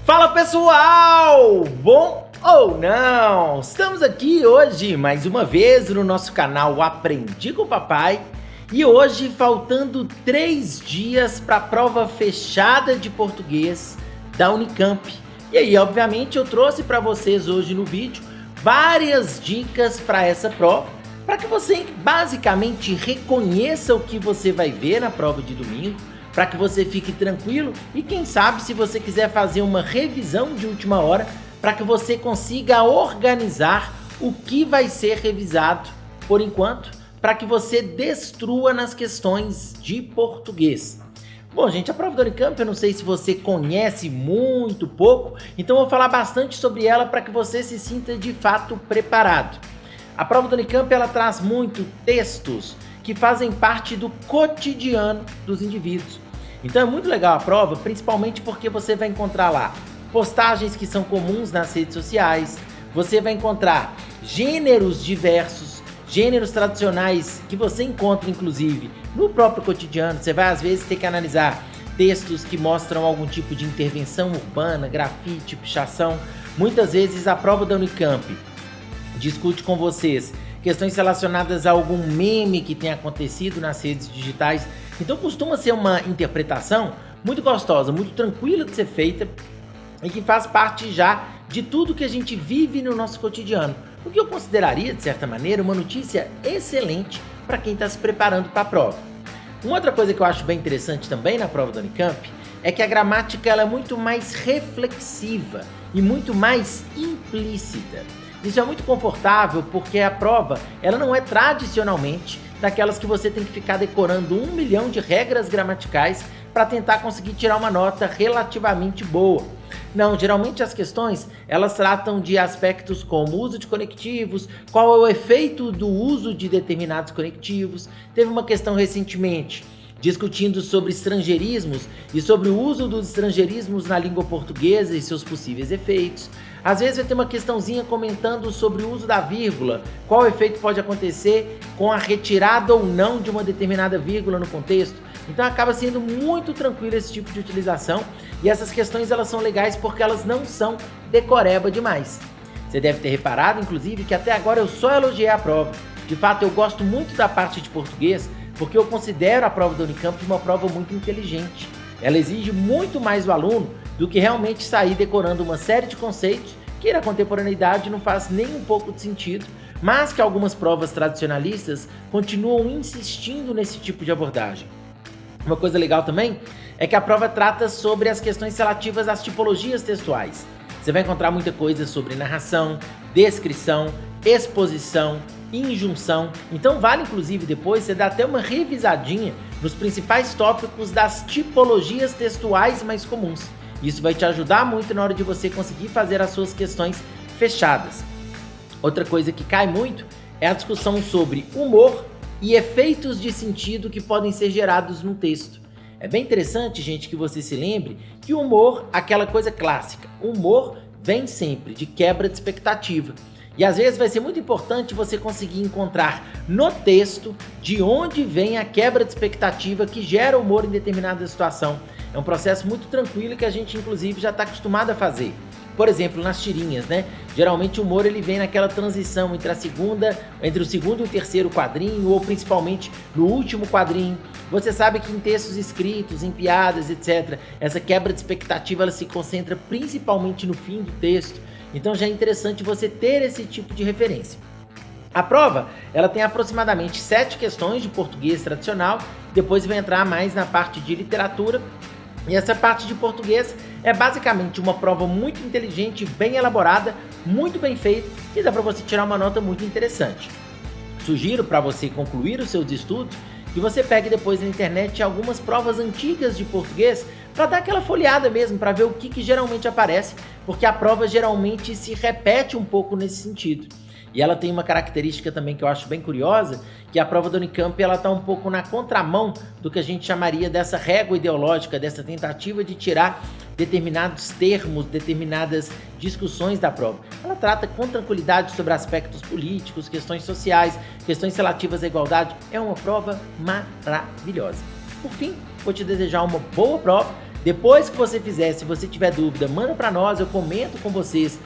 Fala pessoal, bom ou não? Estamos aqui hoje mais uma vez no nosso canal Aprendi com o Papai e hoje faltando 3 dias para a prova fechada de português da Unicamp. E aí, obviamente, eu trouxe para vocês hoje no vídeo várias dicas para essa prova, para que você basicamente reconheça o que você vai ver na prova de domingo, para que você fique tranquilo e quem sabe se você quiser fazer uma revisão de última hora, para que você consiga organizar o que vai ser revisado por enquanto, para que você destrua nas questões de português. Bom, gente, a prova da Unicamp, eu não sei se você conhece muito pouco, então eu vou falar bastante sobre ela para que você se sinta de fato preparado. A prova da Unicamp, ela traz muito textos que fazem parte do cotidiano dos indivíduos. Então é muito legal a prova, principalmente porque você vai encontrar lá postagens que são comuns nas redes sociais, você vai encontrar gêneros diversos, gêneros tradicionais que você encontra inclusive no próprio cotidiano. Você vai às vezes ter que analisar textos que mostram algum tipo de intervenção urbana, grafite, pichação. Muitas vezes a prova da Unicamp discute com vocês questões relacionadas a algum meme que tenha acontecido nas redes digitais. Então costuma ser uma interpretação muito gostosa, muito tranquila de ser feita e que faz parte já de tudo que a gente vive no nosso cotidiano. O que eu consideraria, de certa maneira, uma notícia excelente para quem está se preparando para a prova. Uma outra coisa que eu acho bem interessante também na prova da Unicamp é que a gramática ela é muito mais reflexiva e muito mais implícita. Isso é muito confortável porque a prova ela não é tradicionalmente daquelas que você tem que ficar decorando 1 milhão de regras gramaticais para tentar conseguir tirar uma nota relativamente boa. Não, geralmente as questões elas tratam de aspectos como uso de conectivos, qual é o efeito do uso de determinados conectivos. Teve uma questão recentemente discutindo sobre estrangeirismos e sobre o uso dos estrangeirismos na língua portuguesa e seus possíveis efeitos. Às vezes vai ter uma questãozinha comentando sobre o uso da vírgula, qual efeito pode acontecer com a retirada ou não de uma determinada vírgula no contexto. Então acaba sendo muito tranquilo esse tipo de utilização e essas questões elas são legais porque elas não são decoreba demais. Você deve ter reparado, inclusive, que até agora eu só elogiei a prova. De fato, eu gosto muito da parte de português porque eu considero a prova da Unicamp uma prova muito inteligente. Ela exige muito mais do aluno do que realmente sair decorando uma série de conceitos que na contemporaneidade não faz nem um pouco de sentido, mas que algumas provas tradicionalistas continuam insistindo nesse tipo de abordagem. Uma coisa legal também é que a prova trata sobre as questões relativas às tipologias textuais. Você vai encontrar muita coisa sobre narração, descrição, exposição, injunção. Então vale inclusive depois você dar até uma revisadinha nos principais tópicos das tipologias textuais mais comuns. Isso vai te ajudar muito na hora de você conseguir fazer as suas questões fechadas. Outra coisa que cai muito é a discussão sobre humor e efeitos de sentido que podem ser gerados num texto. É bem interessante, gente, que você se lembre que o humor, aquela coisa clássica, o humor vem sempre de quebra de expectativa. E às vezes vai ser muito importante você conseguir encontrar no texto de onde vem a quebra de expectativa que gera humor em determinada situação. É um processo muito tranquilo que a gente inclusive já está acostumado a fazer. Por exemplo, nas tirinhas, né? Geralmente o humor ele vem naquela transição entre o segundo e o terceiro quadrinho, ou principalmente no último quadrinho. Você sabe que em textos escritos, em piadas, etc., essa quebra de expectativa ela se concentra principalmente no fim do texto. Então já é interessante você ter esse tipo de referência. A prova ela tem aproximadamente 7 questões de português tradicional, depois vai entrar mais na parte de literatura. E essa parte de português é basicamente uma prova muito inteligente, bem elaborada, muito bem feita e dá para você tirar uma nota muito interessante. Sugiro para você concluir os seus estudos que você pegue depois na internet algumas provas antigas de português para dar aquela folheada mesmo, para ver o que geralmente aparece, porque a prova geralmente se repete um pouco nesse sentido. E ela tem uma característica também que eu acho bem curiosa, que a prova da Unicamp ela está um pouco na contramão do que a gente chamaria dessa régua ideológica, dessa tentativa de tirar determinados termos, determinadas discussões da prova. Ela trata com tranquilidade sobre aspectos políticos, questões sociais, questões relativas à igualdade. É uma prova maravilhosa. Por fim, vou te desejar uma boa prova Depois que você fizer, se você tiver dúvida, manda para nós, eu comento com vocês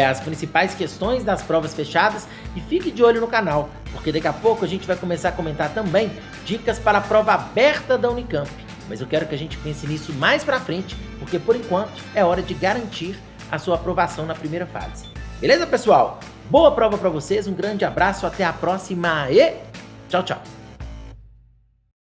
as principais questões das provas fechadas e fique de olho no canal, porque daqui a pouco a gente vai começar a comentar também dicas para a prova aberta da Unicamp. Mas eu quero que a gente pense nisso mais pra frente, porque por enquanto é hora de garantir a sua aprovação na primeira fase. Beleza, pessoal? Boa prova para vocês, um grande abraço, até a próxima e tchau, tchau!